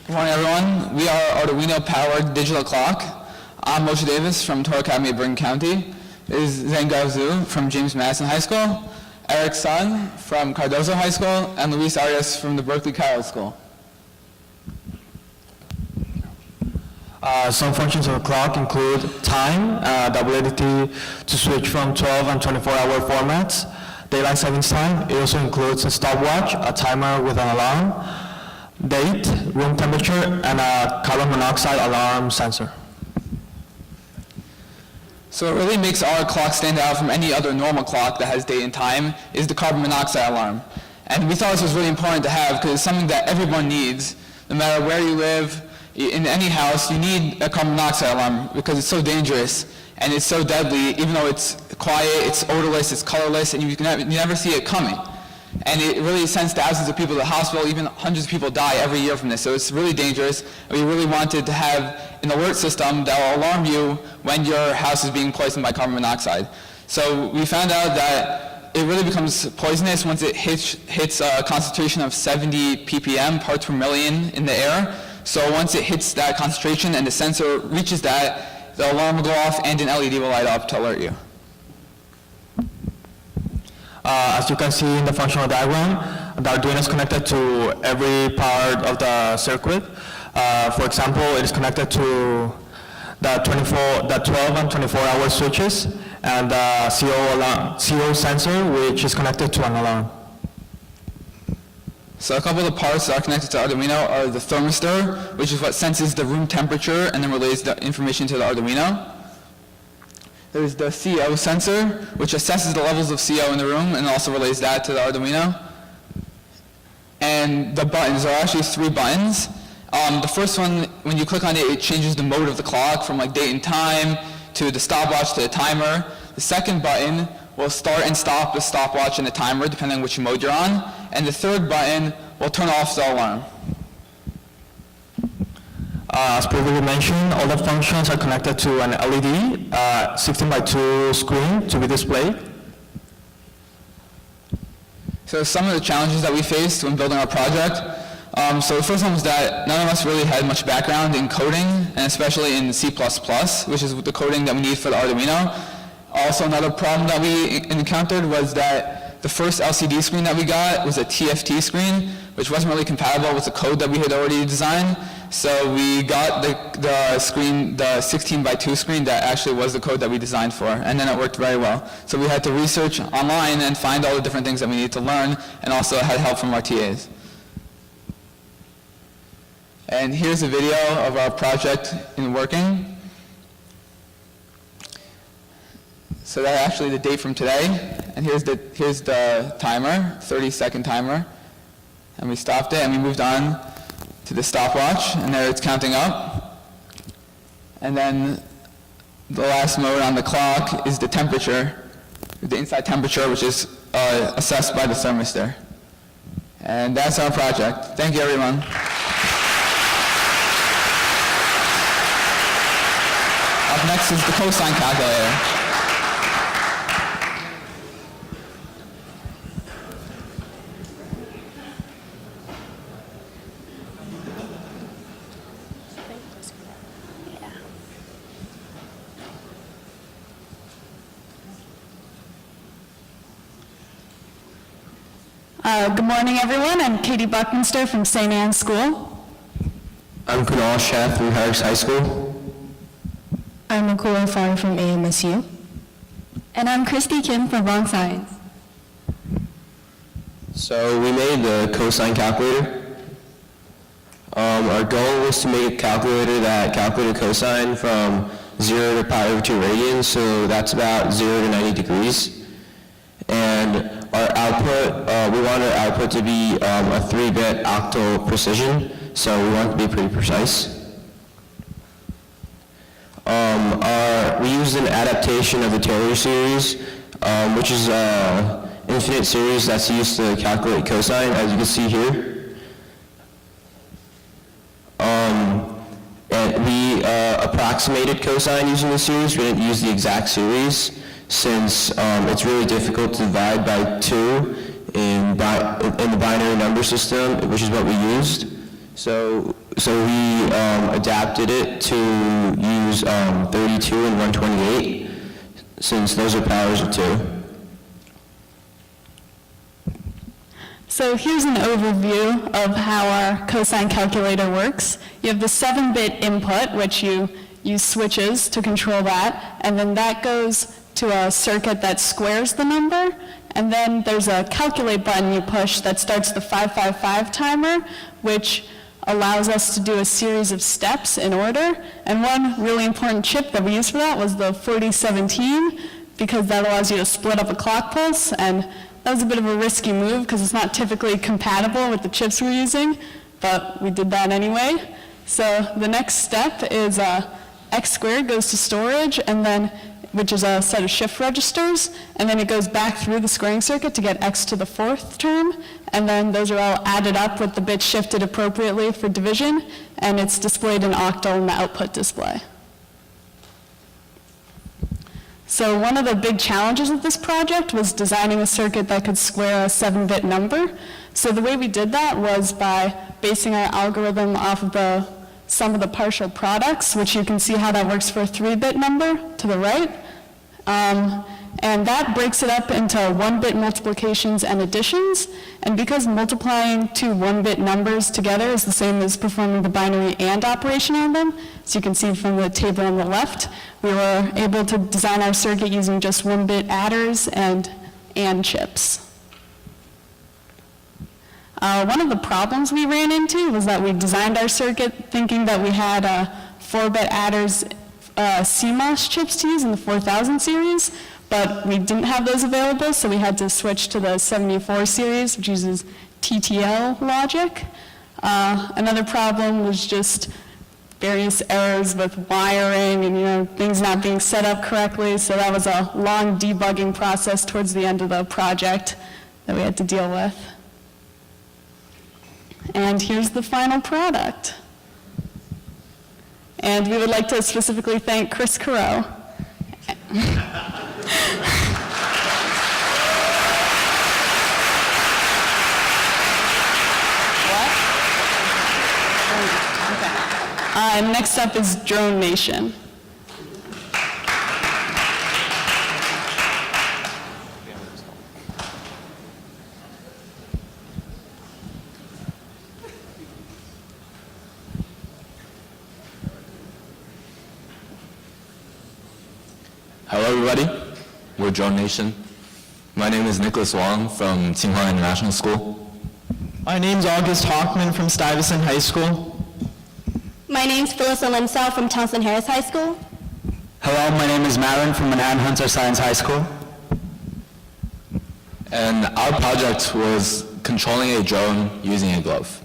Good morning, everyone. We are Arduino-powered digital clock. I'm Moshe Davis from Torah Academy of Bergen County. This is Zane Gavzu from James Madison High School, Eric Sun from Cardozo High School, and Luis Arias from the Berkeley Carroll School. Some functions of the clock include time, the ability to switch from 12 and 24-hour formats, daylight savings time. It also includes a stopwatch, a timer with an alarm, date, room temperature, and a carbon monoxide alarm sensor. So what really makes our clock stand out from any other normal clock that has date and time is the carbon monoxide alarm. And we thought this was really important to have because it's something that everyone needs. No matter where you live, in any house, you need a carbon monoxide alarm because it's so dangerous and it's so deadly. Even though it's quiet, it's odorless, it's colorless, and you never see it coming. And it really sends thousands of people to the hospital. Even hundreds of people die every year from this. So it's really dangerous. And we really wanted to have an alert system that will alarm you when your house is being poisoned by carbon monoxide. So we found out that it really becomes poisonous once it hits a concentration of 70 ppm, parts per million in the air. So once it hits that concentration and the sensor reaches that, the alarm will go off and an LED will light up to alert you. As you can see in the functional diagram, the Arduino is connected to every part of the circuit. For example, it is connected to the 12 and 24-hour switches and the CO sensor, which is connected to an alarm. So a couple of the parts that are connected to Arduino are the thermistor, which is what senses the room temperature and then relays the information to the Arduino. There's the CO sensor, which assesses the levels of CO in the room and also relays that to the Arduino. And the buttons are actually 3 buttons. The first one, when you click on it, it changes the mode of the clock from like date and time to the stopwatch to the timer. The second button will start and stop the stopwatch and the timer depending on which mode you're on. And the third button will turn off the alarm. As previously mentioned, all the functions are connected to an LED 16:2 screen to be displayed. So some of the challenges that we faced when building our project. So the first one was that none of us really had much background in coding, and especially in C++, which is the coding that we need for the Arduino. Also, another problem that we encountered was that the first LCD screen that we got was a TFT screen, which wasn't really compatible with the code that we had already designed. So we got the screen, the 16:2 screen that actually was the code that we designed for, and then it worked very well. So we had to research online and find all the different things that we needed to learn, and also had help from our TAs. And here's a video of our project in working. So that's actually the date from today, and here's the timer, 30-second timer, and we stopped it and we moved on to the stopwatch, and there it's counting up. And then the last mode on the clock is the temperature, the inside temperature, which is assessed by the thermistor. And that's our project. Thank you, everyone. Up next is the cosine calculator. Good morning, everyone. I'm Katie Buckminster from St. Anne's School. I'm Kunal Sheth from Harris High School. I'm Akula Farr from AMSU. And I'm Christy Kim from Bronx Science. So we made the cosine calculator. Our goal was to make a calculator that calculated cosine from 0 to pi over 2 radians, so that's about 0 to 90 degrees. And our output, we want our output to be a 3-bit octal precision, so we want it to be pretty precise. We used an adaptation of the Taylor series, which is an infinite series that's used to calculate cosine, as you can see here. And we approximated cosine using the series. We didn't use the exact series, since it's really difficult to divide by 2 in the binary number system, which is what we used. So we adapted it to use 32 and 128, since those are powers of 2. So here's an overview of how our cosine calculator works. You have the 7-bit input, which you use switches to control that, and then that goes to a circuit that squares the number, and then there's a calculate button you push that starts the 555 timer, which allows us to do a series of steps in order. And one really important chip that we used for that was the 4017, because that allows you to split up a clock pulse, and that was a bit of a risky move because it's not typically compatible with the chips we're using, but we did that anyway. So the next step is x squared goes to storage, and then which is a set of shift registers, and then it goes back through the squaring circuit to get x to the 4th term, and then those are all added up with the bits shifted appropriately for division, and it's displayed in octal in the output display. So one of the big challenges of this project was designing a circuit that could square a 7-bit number. So the way we did that was by basing our algorithm off of the sum of the partial products, which you can see how that works for a 3-bit number to the right. And that breaks it up into 1-bit multiplications and additions. And because multiplying two 1-bit numbers together is the same as performing the binary AND operation on them, as you can see from the table on the left, we were able to design our circuit using just 1-bit adders and AND chips. One of the problems we ran into was that we designed our circuit thinking that we had 4-bit adders CMOS chips to use in the 4000 series, but we didn't have those available, so we had to switch to the 74 series, which uses TTL logic. Another problem was just various errors with wiring and things not being set up correctly, so that was a long debugging process towards the end of the project that we had to deal with. And here's the final product. And we would like to specifically thank Chris Carreau. Next up is Drone Nation. Hello everybody, we're Drone Nation. My name is Nicholas Wong from Tsinghua International School. My name's August Hockman from Stuyvesant High School. My name's Phyllis Limsell from Townsend Harris High School. Hello, my name is Marin from Manhattan Hunter Science High School. And our project was controlling a drone using a glove.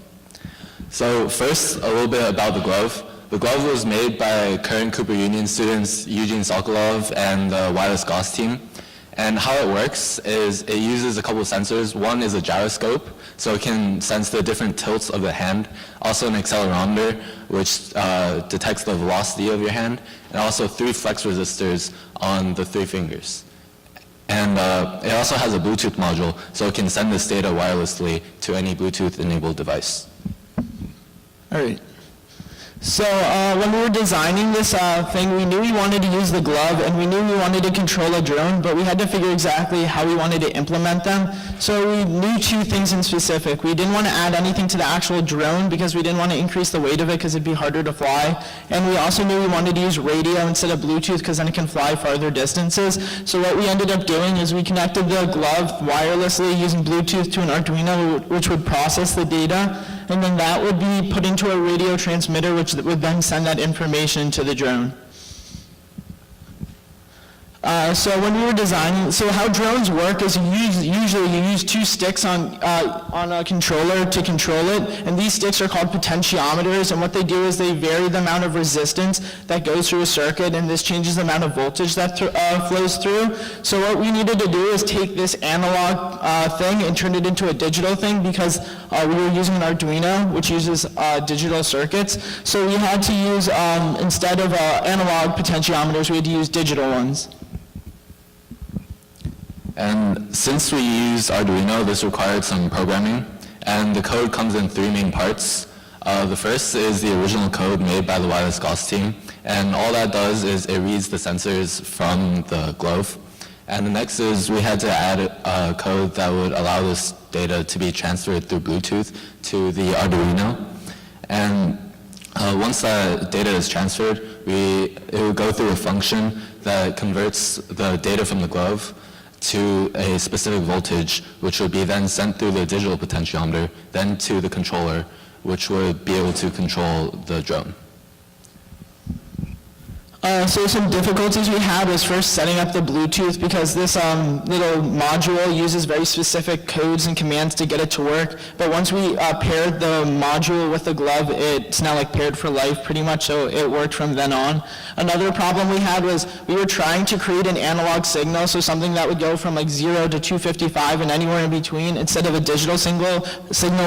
So first, a little bit about the glove. The glove was made by current Cooper Union students Eugene Sokolov and the Wireless Gauss team. And how it works is it uses a couple of sensors. One is a gyroscope, so it can sense the different tilts of the hand. Also an accelerometer, which detects the velocity of your hand. And also 3 flex resistors on the 3 fingers. And it also has a Bluetooth module, so it can send this data wirelessly to any Bluetooth-enabled device. All right. So when we were designing this thing, we knew we wanted to use the glove, and we knew we wanted to control a drone, but we had to figure exactly how we wanted to implement them. So we knew 2 things in specific. We didn't want to add anything to the actual drone because we didn't want to increase the weight of it because it'd be harder to fly. And we also knew we wanted to use radio instead of Bluetooth because then it can fly farther distances. So what we ended up doing is we connected the glove wirelessly using Bluetooth to an Arduino, which would process the data, and then that would be put into a radio transmitter, which would then send that information to the drone. So when we were designing, so how drones work is usually you use 2 sticks on a controller to control it, and these sticks are called potentiometers, and what they do is they vary the amount of resistance that goes through a circuit, and this changes the amount of voltage that flows through. So what we needed to do is take this analog thing and turn it into a digital thing because we were using an Arduino, which uses digital circuits. So we had to use, instead of analog potentiometers, we had to use digital ones. And since we used Arduino, this required some programming. And the code comes in 3 main parts. The first is the original code made by the wireless Gauss team, and all that does is it reads the sensors from the glove. And the next is we had to add a code that would allow this data to be transferred through Bluetooth to the Arduino. And once that data is transferred, it would go through a function that converts the data from the glove to a specific voltage, which would be then sent through the digital potentiometer, then to the controller, which would be able to control the drone. So some difficulties we had was first setting up the Bluetooth, because this little module uses very specific codes and commands to get it to work. But once we paired the module with the glove, it's now like paired for life pretty much, so it worked from then on. Another problem we had was we were trying to create an analog signal, so something that would go from like 0 to 255 and anywhere in between, instead of a digital signal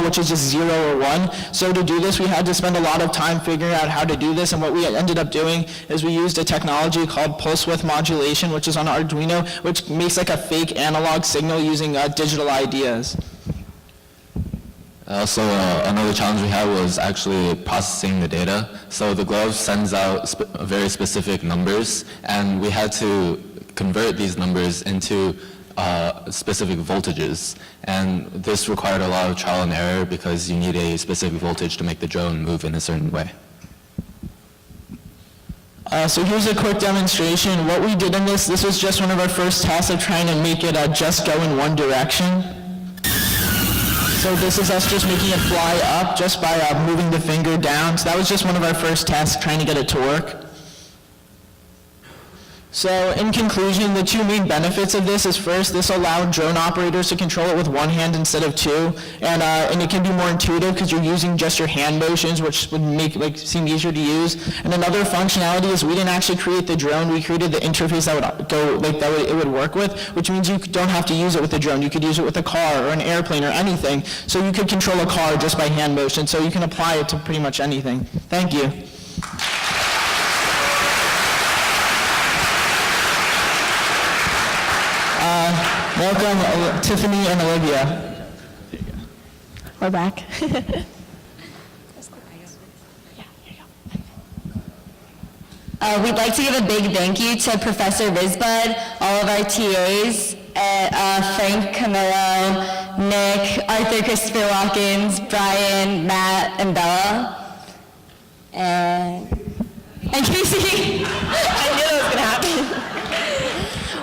which is just 0 or 1. So to do this, we had to spend a lot of time figuring out how to do this, and what we ended up doing is we used a technology called pulse width modulation, which is on Arduino, which makes like a fake analog signal using digital ideas. Also, another challenge we had was actually processing the data. So the glove sends out very specific numbers, and we had to convert these numbers into specific voltages. And this required a lot of trial and error because you need a specific voltage to make the drone move in a certain way. So here's a quick demonstration. What we did in this was just one of our first tests of trying to make it just go in one direction. So this is us just making it fly up just by moving the finger down. So that was just one of our first tests trying to get it to work. So in conclusion, the two main benefits of this is first, this allowed drone operators to control it with one hand instead of two, and it can be more intuitive because you're using just your hand motions, which would make seem easier to use. And another functionality is we didn't actually create the drone, we created the interface that would go it would work with, which means you don't have to use it with the drone. You could use it with a car or an airplane or anything. So you could control a car just by hand motion, so you can apply it to pretty much anything. Thank you. Welcome, Tiffany and Olivia. We're back. We'd like to give a big thank you to Professor Risbud, all of our TAs, Frank Camillo, Nick, Arthur Christopher Watkins, Brian, Matt, and Bella. And Casey. I knew that was going to happen.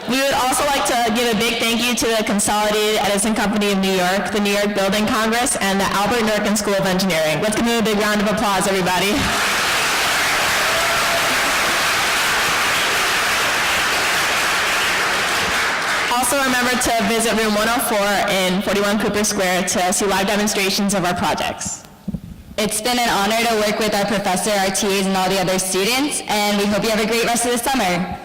We would also like to give a big thank you to the Consolidated Edison Company of New York, the New York Building Congress, and the Albert Nerken School of Engineering. Let's give them a big round of applause, everybody. Also remember to visit room 104 in 41 Cooper Square to see live demonstrations of our projects. It's been an honor to work with our professor, our TAs, and all the other students, and we hope you have a great rest of the summer.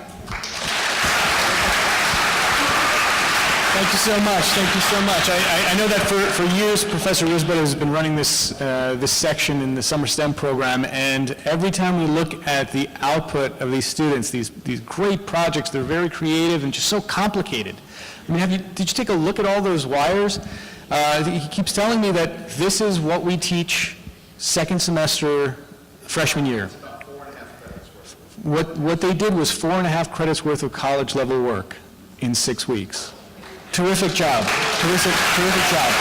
Thank you so much. Thank you so much. I know that for years, Professor Risbud has been running this section in the Summer STEM program, and every time we look at the output of these students, these great projects, they're very creative and just so complicated. I mean, did you take a look at all those wires? He keeps telling me that this is what we teach second semester freshman year. What they did was 4.5 credits worth of college level work in 6 weeks. Terrific job. Terrific job.